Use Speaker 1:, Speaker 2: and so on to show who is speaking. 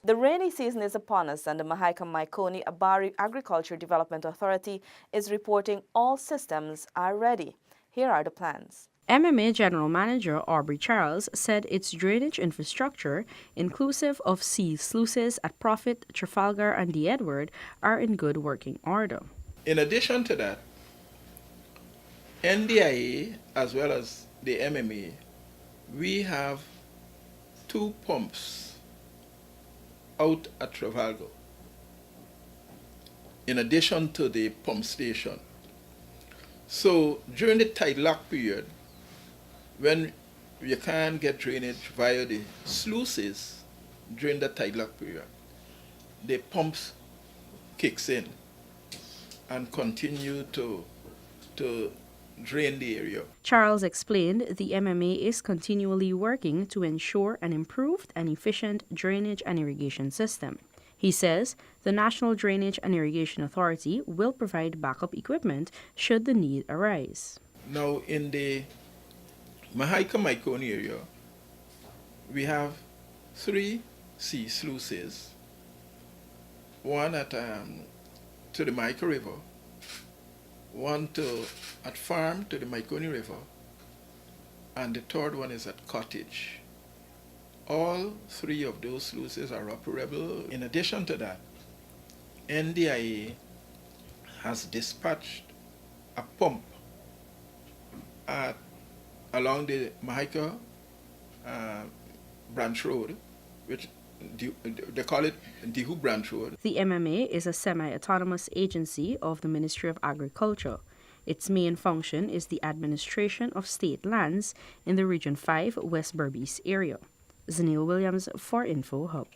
Speaker 1: The rainy season is upon us, and the Mahaica-Maikoni Abari Agriculture Development Authority is reporting all systems are ready. Here are the plans.
Speaker 2: MMA General Manager Aubrey Charles said its drainage infrastructure, inclusive of sea sluices at Prophet, Trafalgar, and the Edward, are in good working order.
Speaker 3: In addition to that, NDIA as well as the MMA, we have 2 pumps out at Trafalgar, in addition to the pump station. So during the tide lock period, when you can't get drainage via the sluices during the tide lock period, the pumps kicks in and continue to drain the area.
Speaker 2: Charles explained the MMA is continually working to ensure an improved and efficient drainage and irrigation system. He says the National Drainage and Irrigation Authority will provide backup equipment should the need arise.
Speaker 3: Now in the Mahaica-Maikoni area, we have 3 sea sluices, one at to the Mahaica River, one at Farm to the Maikoni River, and the third one is at Cottage. All 3 of those sluices are operable. In addition to that, NDIA has dispatched a pump along the Mahaica Branch Road, which they call it Dihu Branch Road.
Speaker 2: The MMA is a semi-autonomous agency of the Ministry of Agriculture. Its main function is the administration of state lands in the Region 5 West Berbice area. Zanil Williams for Info Hub.